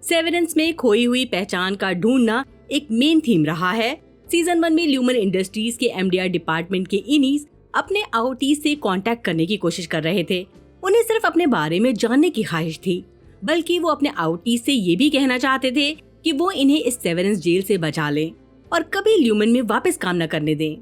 Severance में खोई हुई पहचान का ढूंढना एक मेन थीम रहा है। सीजन 1 में ल्यूमन इंडस्ट्रीज के एमडीआर डिपार्टमेंट के इनीस अपने आउटी से कांटेक्ट करने की कोशिश कर रहे थे। उन्हें सिर्फ अपने बारे में जानने की ख्वाहिश थी, बल्कि वो अपने आउटी से ये भी कहना चाहते थे कि वो इन्हें इस सेवरेंस जेल से बचा लें और कभी ल्यूमन में वापस काम न करने दें।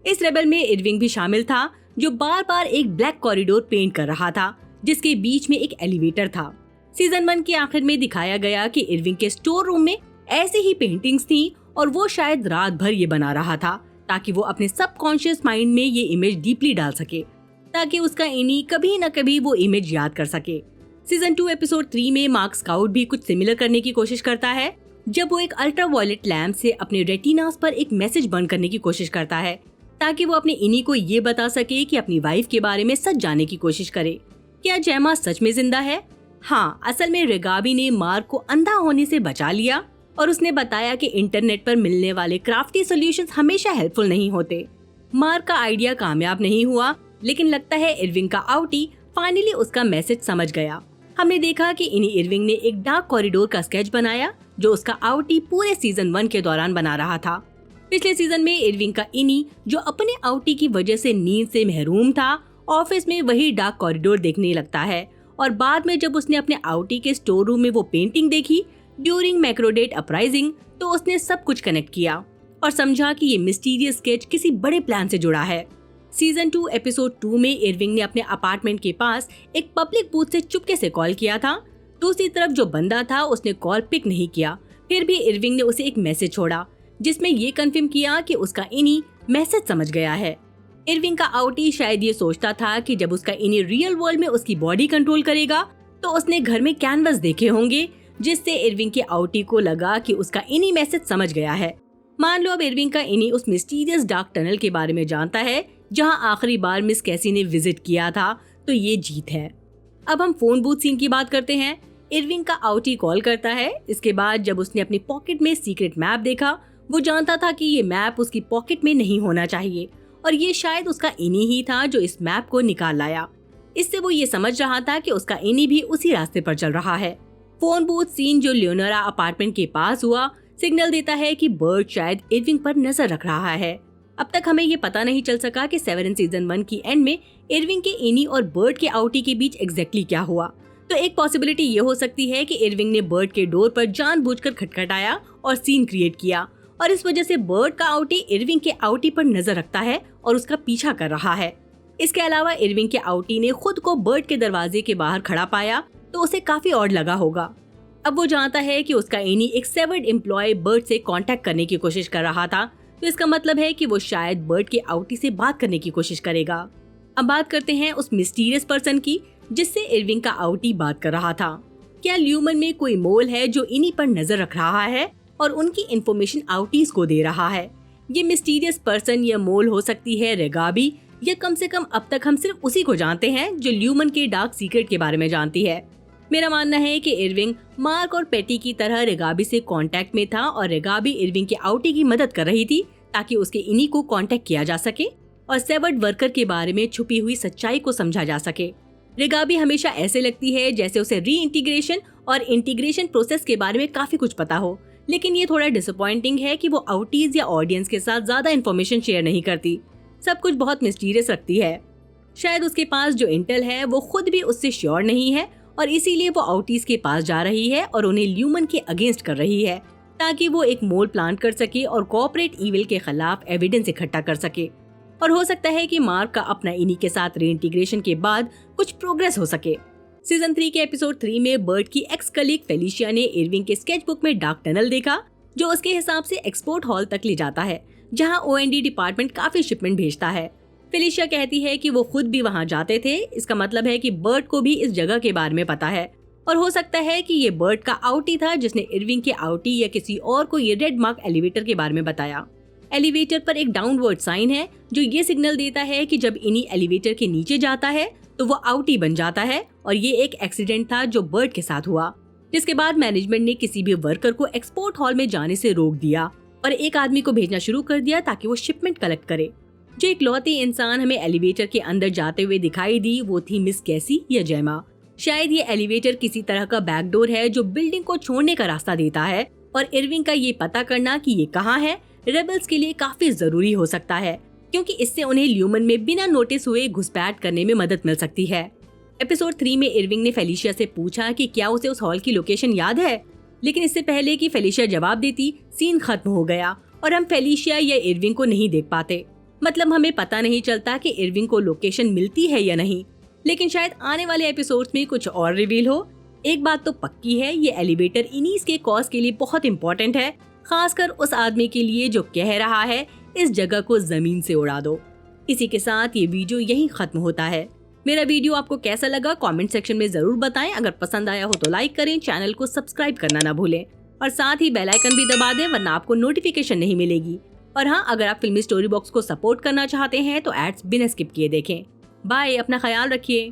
इस रेबल में इरविंग भी शामिल था, जो बार बार एक ब्लैक कॉरिडोर पेंट कर रहा था, जिसके बीच में एक एलिवेटर था। सीजन 1 के आखिर में दिखाया गया कि इरविंग के स्टोर रूम में ऐसी ही पेंटिंग्स थी और वो शायद रात भर ये बना रहा था ताकि वो अपने सबकॉन्शियस माइंड में ये इमेज डीपली डाल सके, ताकि उसका इनी कभी न कभी वो इमेज याद कर सके। सीजन 2 एपिसोड 3 में मार्क स्काउट भी कुछ सिमिलर करने की कोशिश करता है, जब वो एक अल्ट्रावायलेट लैम्प से अपने रेटिनास पर एक मैसेज बर्न करने की कोशिश करता है, ताकि वो अपने इनी को ये बता सके कि अपनी वाइफ के बारे में सच जानने की कोशिश करे। क्या जेमा सच में जिंदा है? हाँ, असल में रेगाबी ने मार्क को अंधा होने से बचा लिया और उसने बताया कि इंटरनेट पर मिलने वाले क्राफ्टी सॉल्यूशंस हमेशा हेल्पफुल नहीं होते। मार्क का आइडिया कामयाब नहीं हुआ, लेकिन लगता है इरविंग का आउटी फाइनली उसका मैसेज समझ गया। हमने देखा कि इनी इरविंग ने एक डार्क कॉरिडोर का स्केच बनाया, जो उसका आउटी पूरे सीजन 1 के दौरान बना रहा था। पिछले सीजन में इरविंग का इनी, जो अपने आउटी की वजह से नींद से महरूम था, ऑफिस में वही डार्क कॉरिडोर देखने लगता है और बाद में जब उसने अपने आउटी के स्टोर रूम में वो पेंटिंग देखी ड्यूरिंग मैक्रोडेट अपराइजिंग, तो उसने सब कुछ कनेक्ट किया और समझा कि ये मिस्टीरियस स्केच किसी बड़े प्लान से जुड़ा है। सीजन 2 एपिसोड 2 में इरविंग ने अपने अपार्टमेंट के पास एक पब्लिक बूथ से चुपके से कॉल किया था। दूसरी तरफ जो बंदा था उसने कॉल पिक नहीं किया, फिर भी इरविंग ने उसे एक मैसेज छोड़ा जिसमें ये कंफर्म किया कि उसका इनी मैसेज समझ गया है। इरविंग का आउटी शायद ये सोचता था कि जब उसका इनी रियल वर्ल्ड में उसकी बॉडी कंट्रोल करेगा तो उसने घर में कैनवस देखे होंगे, जिससे इरविंग के आउटी को लगा कि उसका इनी मैसेज समझ गया है। मान लो अब इरविंग का इनी उस मिस्टीरियस डार्क टनल के बारे में जानता है जहां आखिरी बार मिस कैसी ने विजिट किया था, तो ये जीत है। अब हम फोन बूथ सीन की बात करते हैं। इरविंग का आउटी कॉल करता है। इसके बाद जब उसने अपनी पॉकेट में सीक्रेट मैप देखा, वो जानता था कि ये मैप उसकी पॉकेट में नहीं होना चाहिए और ये शायद उसका इनी ही था जो इस मैप को निकाल लाया। इससे वो ये समझ रहा था कि उसका इनी भी उसी रास्ते पर चल रहा है। फोन बूथ सीन जो लियोनोरा अपार्टमेंट के पास हुआ, सिग्नल देता है कि बर्ट शायद इरविंग पर नजर रख रहा है। अब तक हमें ये पता नहीं चल सका कि सेवरेंस सीजन 1 की एंड में इरविंग के इनी और बर्ट के आउटी के बीच एग्जैक्टली क्या हुआ। तो एक पॉसिबिलिटी ये हो सकती है कि इरविंग ने बर्ट के डोर पर जानबूझकर खटखटाया और सीन क्रिएट किया और इस वजह से बर्ट का आउटी इरविंग के आउटी पर नजर रखता है और उसका पीछा कर रहा है। इसके अलावा इरविंग के आउटी ने खुद को बर्ट के दरवाजे के बाहर खड़ा पाया, तो उसे काफी ऑड लगा होगा। अब वो जानता है कि उसका इनी एक सेवर्ड एम्प्लॉय बर्ट से कांटेक्ट करने की कोशिश कर रहा था, तो इसका मतलब है कि वो शायद बर्ट के आउटी से बात करने की कोशिश करेगा। अब बात करते हैं उस मिस्टीरियस पर्सन की जिससे इरविंग का आउटी बात कर रहा था। क्या ल्यूमन में कोई मोल है जो इनी पर नजर रख रहा है और उनकी इंफॉर्मेशन आउटीज को दे रहा है? ये मिस्टीरियस पर्सन या मोल हो सकती है रेगाबी, या कम से कम अब तक हम सिर्फ उसी को जानते हैं जो ल्यूमन के डार्क सीक्रेट के बारे में जानती है। मेरा मानना है कि इरविंग मार्क और पेटी की तरह रेगाबी से कांटेक्ट में था और रेगाबी इरविंग के आउटी की मदद कर रही थी ताकि उसके इनी को कांटेक्ट किया जा सके और सेवर्ड वर्कर के बारे में छुपी हुई सच्चाई को समझा जा सके। रेगाबी हमेशा ऐसे लगती है जैसे उसे रीइंटीग्रेशन और इंटीग्रेशन प्रोसेस के बारे में काफी कुछ पता हो, लेकिन ये थोड़ा डिसअपॉइंटिंग है कि वो आउटीज या ऑडियंस के साथ ज्यादा इन्फॉर्मेशन शेयर नहीं करती। सब कुछ बहुत मिस्टीरियस रखती है। शायद उसके पास जो इंटेल है वो खुद भी उससे श्योर नहीं है और इसीलिए वो आउटीज के पास जा रही है और उन्हें ल्यूमन के अगेंस्ट कर रही है ताकि वो एक मोल प्लान कर सके और कॉर्पोरेट इविल के खिलाफ एविडेंस इकट्ठा कर सके। और हो सकता है कि मार्क का अपना इनी के साथ रीइंटीग्रेशन के बाद कुछ प्रोग्रेस हो सके। सीजन 3 के एपिसोड 3 में बर्ट की एक्स कलीग फेलिशिया ने इरविंग के स्केच बुक में डार्क टनल देखा जो उसके हिसाब से एक्सपोर्ट हॉल तक ले जाता है, जहां ओएनडी डिपार्टमेंट काफी शिपमेंट भेजता है। फेलिशिया कहती है कि वो खुद भी वहां जाते थे। इसका मतलब है कि बर्ट को भी इस जगह के बारे में पता है और हो सकता है कि ये बर्ट का आउटी था जिसने इरविंग के आउटी या किसी और को ये रेड मार्क एलिवेटर के बारे में बताया। एलिवेटर पर एक डाउनवर्ड साइन है जो ये सिग्नल देता है कि जब इनी एलिवेटर के नीचे जाता है तो वो आउटी बन जाता है और ये एक एक्सीडेंट था जो बर्ट के साथ हुआ, जिसके बाद मैनेजमेंट ने किसी भी वर्कर को एक्सपोर्ट हॉल में जाने से रोक दिया और एक आदमी को भेजना शुरू कर दिया ताकि वो शिपमेंट कलेक्ट करे। जो इकलौती इंसान हमें एलिवेटर के अंदर जाते हुए दिखाई दी वो थी मिस कैसी या जेमा। शायद ये एलिवेटर किसी तरह का बैकडोर है जो बिल्डिंग को छोड़ने का रास्ता देता है, और इरविंग का ये पता करना कि ये कहाँ है रेबल्स के लिए काफी जरूरी हो सकता है, क्योंकि इससे उन्हें ल्यूमन में बिना नोटिस हुए घुसपैठ करने में मदद मिल सकती है। एपिसोड 3 में इरविंग ने फेलिशिया से पूछा कि क्या उसे उस हॉल की लोकेशन याद है, लेकिन इससे पहले कि फेलिशिया जवाब देती सीन खत्म हो गया और हम फेलिशिया या इरविंग को नहीं देख पाते। मतलब हमें पता नहीं चलता कि इरविंग को लोकेशन मिलती है या नहीं, लेकिन शायद आने वाले एपिसोड्स में कुछ और रिवील हो। एक बात तो पक्की है, ये एलिवेटर इनीस के कॉज के लिए बहुत इम्पोर्टेंट है, खासकर उस आदमी के लिए जो कह रहा है इस जगह को जमीन से उड़ा दो। इसी के साथ ये वीडियो यहीं खत्म होता है। मेरा वीडियो आपको कैसा लगा कमेंट सेक्शन में जरूर बताएं। अगर पसंद आया हो तो लाइक करें, चैनल को सब्सक्राइब करना ना भूलें और साथ ही बेल आइकन भी दबा दें, वरना आपको नोटिफिकेशन नहीं मिलेगी। और हाँ, अगर आप फिल्मी स्टोरी बॉक्स को सपोर्ट करना चाहते हैं तो एड्स बिना स्किप किए देखें। बाय, अपना ख्याल रखिए।